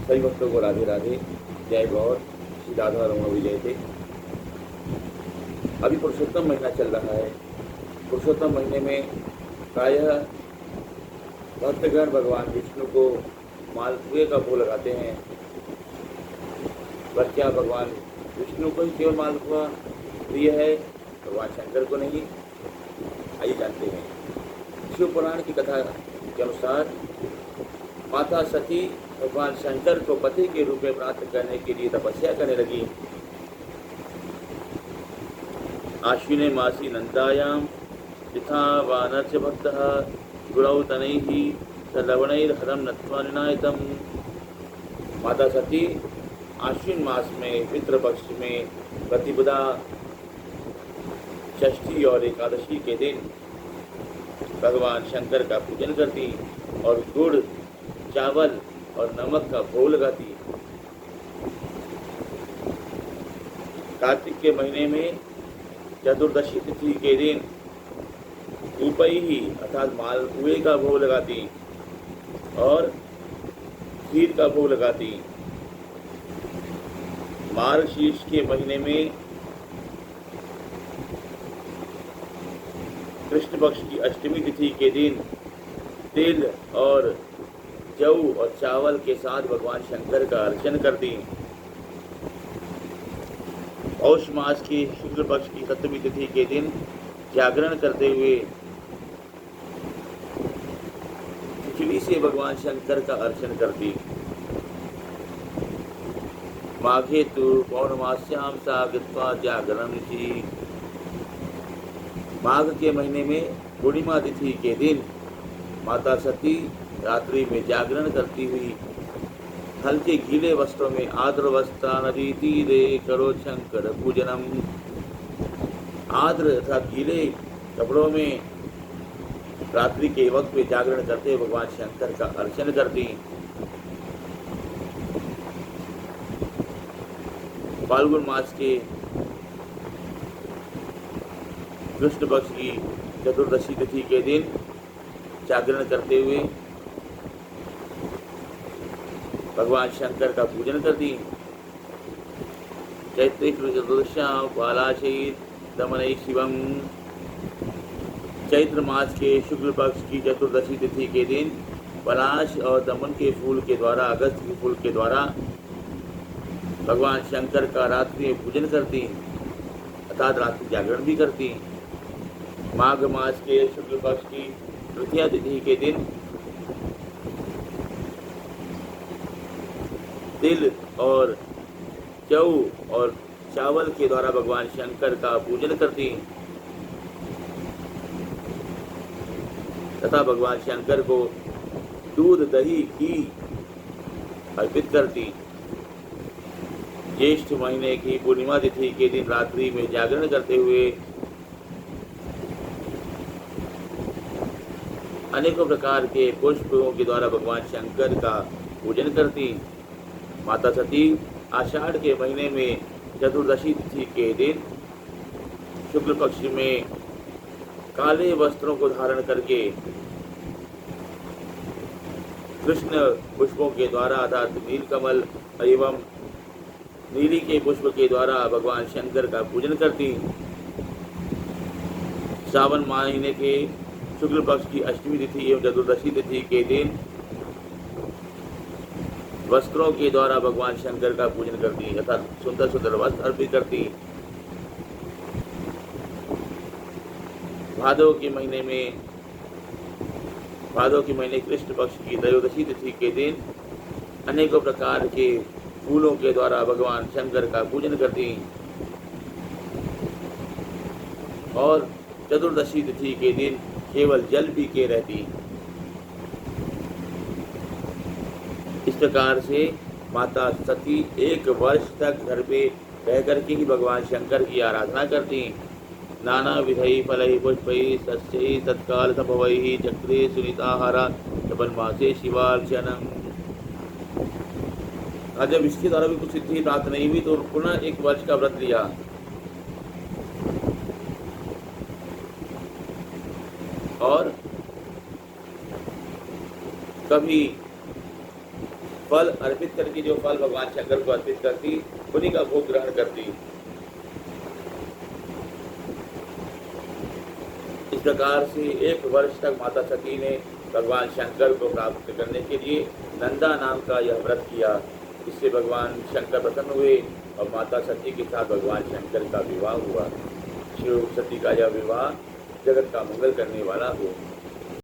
सभी भक्तों को राधे राधे, जय गौर, श्री राधा रमण विजय थे। अभी पुरुषोत्तम महीना चल रहा है। पुरुषोत्तम महीने में प्रायः भक्तगण भगवान विष्णु को मालपुए का भोग लगाते हैं। पर क्या भगवान विष्णु को ही केवल मालपुआ प्रिय है, भगवान शंकर को नहीं? आइए जानते हैं। शिव पुराण की कथा के अनुसार माता सती भगवान शंकर को पति के रूप में प्राप्त करने के लिए तपस्या करने लगी। आश्विने मासी नंदायां यथा वानरस्य भक्तः गुरौ तनैः लवणैर्हरं नत्वा निनायतम्। माता सती आश्विन मास में पितृ पक्ष में प्रतिपदा, षष्ठी और एकादशी के दिन भगवान शंकर का पूजन करती और गुड़, चावल और नमक का भोग लगाती। कार्तिक के महीने में चतुर्दशी तिथि के दिन उपई ही अर्थात मालपुए का भोग लगाती और खीर का भोग लगाती। मार्गशीर्ष के महीने में कृष्ण पक्ष की अष्टमी तिथि के दिन तिल और जौ और चावल के साथ भगवान शंकर का अर्चन करती। पौष मास की शुक्ल पक्ष की सप्तमी तिथि के दिन जागरण करते हुए खिचड़ी से भगवान शंकर का अर्चन करती। माघे तु पौर्णमास्यां सा गत्वा जागरण की। माघ के महीने में पूर्णिमा तिथि के दिन माता सती रात्रि में जागरण करती हुई हल्के गीले वस्त्रों में आर्द्र वस्त्रा नदी तीरे करो शंकर पूजनम। आर्द्र अर्थात गीले कपड़ों में रात्रि के वक्त में जागरण करते भगवान शंकर का अर्चन करती। फाल्गुन मास के कृष्ण पक्ष की चतुर्दशी तिथि के दिन जागरण करते हुए भगवान शंकर का पूजन करती। चैत्र चतुर्दश्यां बालाशयित दमनई शिवम। चैत्र मास के शुक्ल पक्ष की चतुर्दशी तिथि के दिन पलाश और दमन के फूल के द्वारा, अगस्त के फूल के द्वारा भगवान शंकर का रात्रि में पूजन करती अर्थात रात्रि जागरण भी करती। माघ मास के शुक्ल पक्ष की तृतीया तिथि के दिन तिल और जौ और चावल के द्वारा भगवान शंकर का पूजन करती तथा भगवान शंकर को दूध, दही, घी अर्पित करती। ज्येष्ठ महीने की पूर्णिमा तिथि के दिन रात्रि में जागरण करते हुए अनेकों प्रकार के पुष्पों के द्वारा भगवान शंकर का पूजन करती। माता सती आषाढ़ के महीने में चतुर्दशी तिथि के दिन शुक्ल पक्ष में काले वस्त्रों को धारण करके कृष्ण पुष्पों के द्वारा अर्थात नीलकमल एवं नीली के पुष्प के द्वारा भगवान शंकर का पूजन करती। सावन महीने के शुक्ल पक्ष की अष्टमी तिथि एवं चतुर्दशी तिथि के दिन वस्त्रों के द्वारा भगवान शंकर का पूजन करती अर्थात सुंदर सुंदर वस्त्र अर्पित करती। भादव के महीने कृष्ण पक्ष की त्रयोदशी तिथि के दिन अनेकों प्रकार के फूलों के द्वारा भगवान शंकर का पूजन करती और चतुर्दशी तिथि के दिन केवल जल पी के रहती। इस प्रकार से माता सती एक वर्ष तक घर पे रह करके ही भगवान शंकर की आराधना करती। नाना विधि फलहि पुष्पै सस्यै तत्काल संभवै चक्रे सुनीताहारा जपन्मासे शिवार्चनम। जब इसके द्वारा भी कुछ सिद्धि प्राप्त नहीं हुई तो पुनः एक वर्ष का व्रत लिया। और कभी फल अर्पित करके जो फल भगवान शंकर को अर्पित करती, उन्हीं का भोग ग्रहण करती। इस प्रकार से 1 वर्ष तक माता सती ने भगवान शंकर को प्राप्त करने के लिए नंदा नाम का यह व्रत किया। इससे भगवान शंकर प्रसन्न हुए और माता सती के साथ भगवान शंकर का विवाह हुआ। शिव सती का यह विवाह जगत का मंगल करने वाला हो।